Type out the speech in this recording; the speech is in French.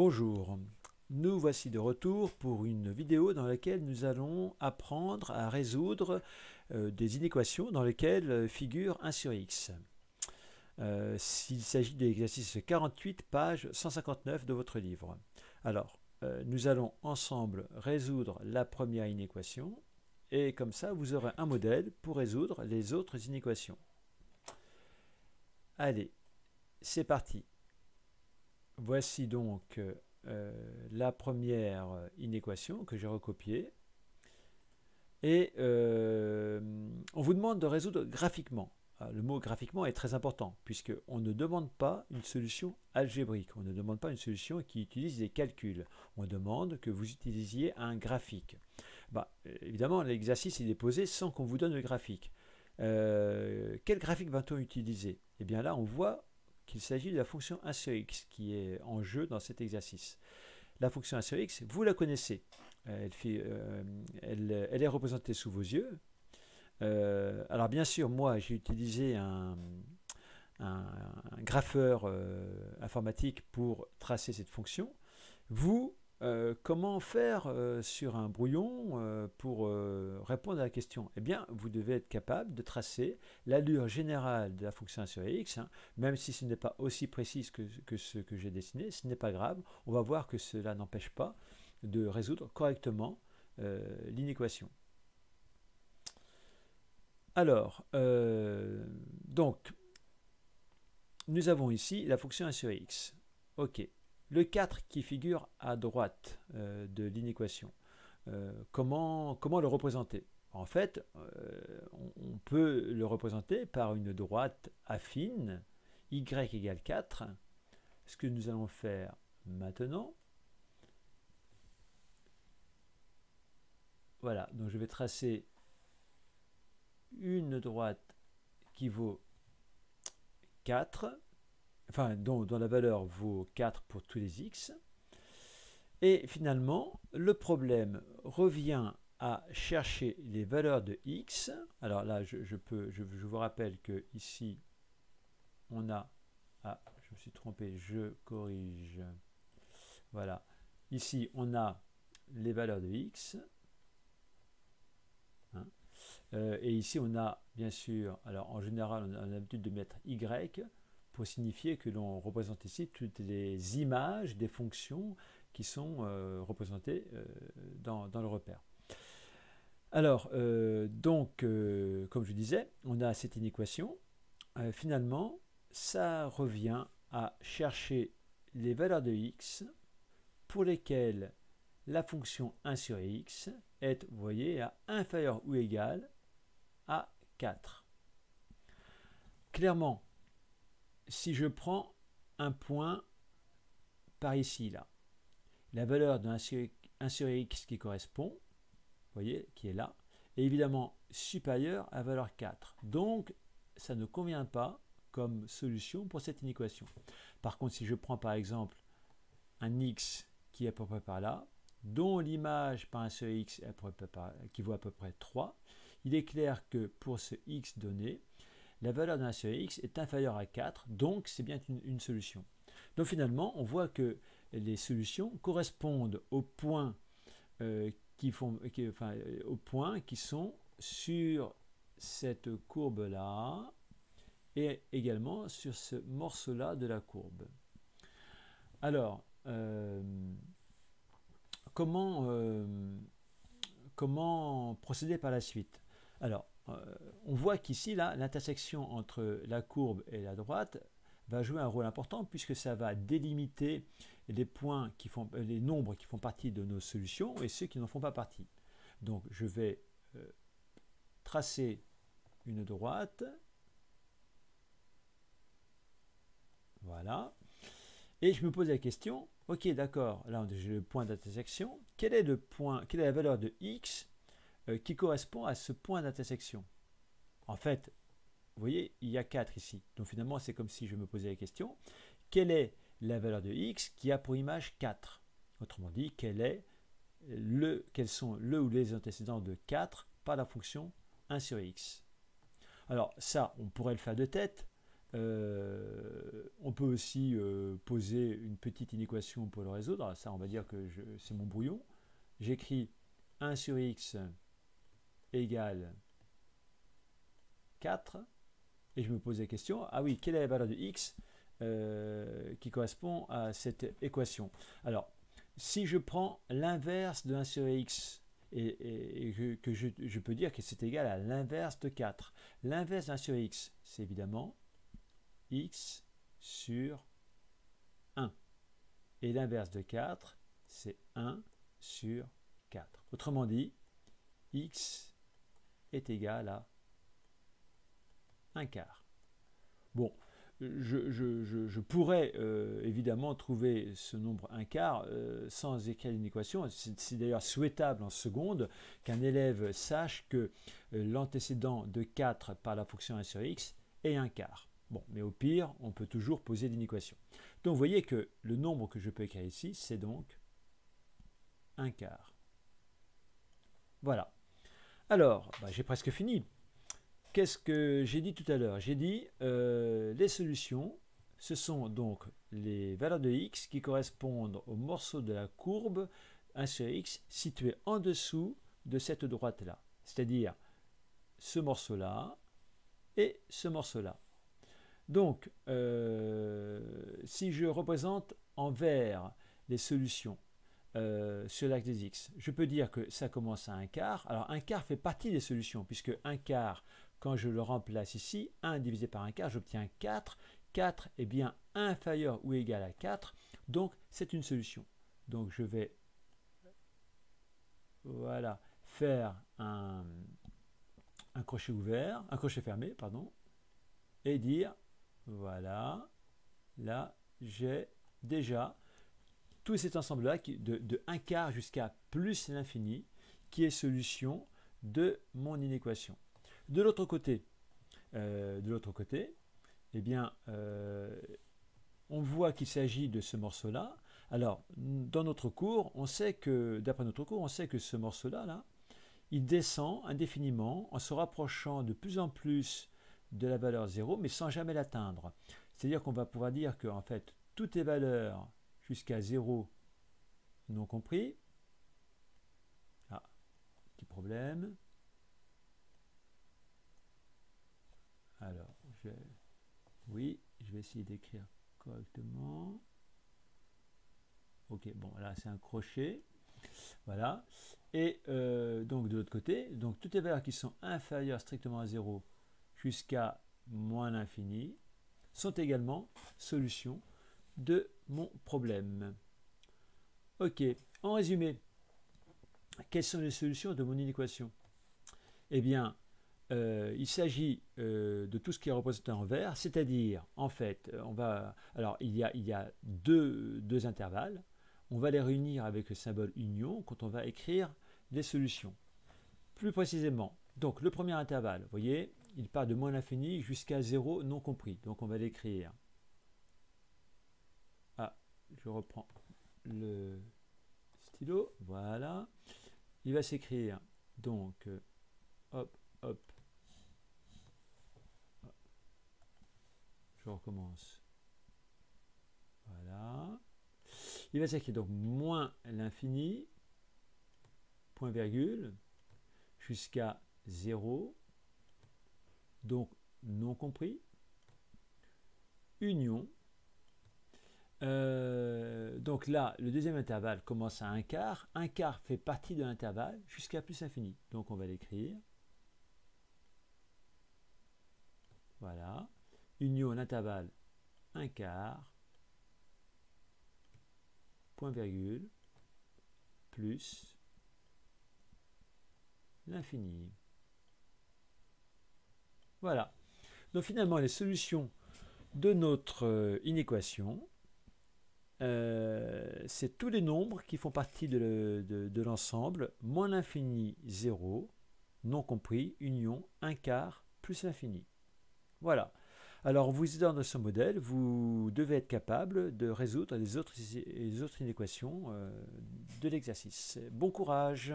Bonjour, nous voici de retour pour une vidéo dans laquelle nous allons apprendre à résoudre des inéquations dans lesquelles figure 1 sur x. S'il s'agit de l'exercice 48, page 159 de votre livre. Alors, nous allons ensemble résoudre la première inéquation et comme ça vous aurez un modèle pour résoudre les autres inéquations. Allez, c'est parti. Voici donc la première inéquation que j'ai recopiée. Et on vous demande de résoudre graphiquement. Alors, le mot graphiquement est très important, puisqu'on ne demande pas une solution algébrique, on ne demande pas une solution qui utilise des calculs. On demande que vous utilisiez un graphique. Évidemment, l'exercice est posé sans qu'on vous donne le graphique. Quel graphique va-t-on utiliser? Eh bien là, on voit qu'il s'agit de la fonction 1 sur x qui est en jeu dans cet exercice. La fonction 1 sur x, vous la connaissez. Elle est représentée sous vos yeux. Alors bien sûr, moi j'ai utilisé un grapheur informatique pour tracer cette fonction. Vous, comment faire sur un brouillon pour répondre à la question? Eh bien, vous devez être capable de tracer l'allure générale de la fonction 1 sur x, même si ce n'est pas aussi précis que ce que j'ai dessiné, ce n'est pas grave. On va voir que cela n'empêche pas de résoudre correctement l'inéquation. Alors, donc, nous avons ici la fonction 1 sur x. Ok. Le 4 qui figure à droite de l'inéquation, comment le représenter? En fait, on peut le représenter par une droite affine, y égale 4. Ce que nous allons faire maintenant, voilà, donc je vais tracer une droite qui vaut 4, enfin dont la valeur vaut 4 pour tous les x. Et finalement, le problème revient à chercher les valeurs de x. Alors là, je vous rappelle que ici, on a... Ah, je me suis trompé, je corrige. Voilà. Ici, on a les valeurs de x. Et ici, on a, bien sûr, alors en général, on a l'habitude de mettre y pour signifier que l'on représente ici toutes les images des fonctions qui sont représentées dans le repère. Alors, comme je disais, on a cette inéquation. Finalement, ça revient à chercher les valeurs de x pour lesquelles la fonction 1 sur x est, vous voyez, à inférieur ou égal à 4. Clairement, si je prends un point par ici, là, la valeur de 1 sur x qui correspond, vous voyez, qui est là, est évidemment supérieure à la valeur 4. Donc, ça ne convient pas comme solution pour cette inéquation. Par contre, si je prends par exemple un x qui est à peu près par là, dont l'image par 1 sur x qui vaut à peu près 3, il est clair que pour ce x donné, la valeur de 1 sur x est inférieure à 4, donc c'est bien une solution. Donc finalement, on voit que les solutions correspondent aux points qui sont sur cette courbe-là et également sur ce morceau-là de la courbe. Alors, comment procéder par la suite? Alors, on voit qu'ici, l'intersection entre la courbe et la droite va jouer un rôle important puisque ça va délimiter les nombres qui font partie de nos solutions et ceux qui n'en font pas partie. Donc, je vais tracer une droite. Voilà. Et je me pose la question, ok, d'accord, là j'ai le point d'intersection. Quelle est la valeur de x qui correspond à ce point d'intersection? En fait, vous voyez, il y a 4 ici. Donc finalement, c'est comme si je me posais la question, quelle est la valeur de x qui a pour image 4? Autrement dit, quels sont le ou les antécédents de 4 par la fonction 1 sur x? Alors ça, on pourrait le faire de tête, On peut aussi poser une petite inéquation pour le résoudre. Ça, on va dire que c'est mon brouillon. J'écris 1 sur x égale 4. Et je me pose la question, ah oui, quelle est la valeur de x qui correspond à cette équation? Alors, si je prends l'inverse de 1 sur x, et que je peux dire que c'est égal à l'inverse de 4. L'inverse de 1 sur x, c'est évidemment x sur 1. Et l'inverse de 4, c'est 1 sur 4. Autrement dit, x est égal à 1 quart. Bon, je pourrais évidemment trouver ce nombre 1 quart sans écrire une équation. C'est d'ailleurs souhaitable en seconde qu'un élève sache que l'antécédent de 4 par la fonction 1 sur x est 1 quart. Bon, mais au pire, on peut toujours poser une équation. Donc vous voyez que le nombre que je peux écrire ici, c'est donc 1 quart. Voilà. Alors, j'ai presque fini. Qu'est-ce que j'ai dit tout à l'heure? J'ai dit les solutions, ce sont donc les valeurs de x qui correspondent au morceau de la courbe 1 sur x situé en dessous de cette droite-là. C'est-à-dire ce morceau-là et ce morceau-là. Donc, si je représente en vert les solutions sur l'axe des x, je peux dire que ça commence à 1 quart. Alors, 1 quart fait partie des solutions, puisque 1 quart, quand je le remplace ici, 1 divisé par 1 quart, j'obtiens 4. 4 est bien inférieur ou égal à 4, donc c'est une solution. Donc, je vais voilà, faire un crochet ouvert, un crochet fermé, pardon, et dire voilà, là j'ai déjà tout cet ensemble-là de 1 quart jusqu'à plus l'infini qui est solution de mon inéquation. De l'autre côté, eh bien, on voit qu'il s'agit de ce morceau-là. Alors, dans notre cours, on sait que, d'après notre cours, on sait que ce morceau-là, là, il descend indéfiniment en se rapprochant de plus en plus de la valeur 0, mais sans jamais l'atteindre. C'est-à-dire qu'on va pouvoir dire que en fait, toutes les valeurs jusqu'à 0 non compris. Ah, petit problème. Alors, oui, je vais essayer d'écrire correctement. Ok, bon, là c'est un crochet. Voilà. Et donc de l'autre côté, donc toutes les valeurs qui sont inférieures strictement à 0 jusqu'à moins l'infini sont également solutions de mon problème. Ok, en résumé, quelles sont les solutions de mon inéquation? Eh bien, il s'agit de tout ce qui est représenté en vert, c'est-à-dire, en fait, alors il y a deux intervalles, on va les réunir avec le symbole union quand on va écrire les solutions. Plus précisément, donc le premier intervalle, vous voyez, il part de moins l'infini jusqu'à 0 non compris. Donc on va l'écrire. Ah, je reprends le stylo, voilà. Il va s'écrire, donc, hop, hop. Je recommence. Voilà. Il va s'écrire donc moins l'infini, point virgule, jusqu'à 0, donc non compris, union. Donc là, le deuxième intervalle commence à 1 quart. 1 quart fait partie de l'intervalle jusqu'à plus infini. Donc on va l'écrire. Voilà. Union, l'intervalle 1 quart, point virgule, plus l'infini. Voilà. Donc finalement, les solutions de notre inéquation, c'est tous les nombres qui font partie de l'ensemble, moins l'infini 0, non compris, union 1 quart plus l'infini. Voilà. Alors, vous êtes dans ce modèle, vous devez être capable de résoudre les autres inéquations de l'exercice. Bon courage!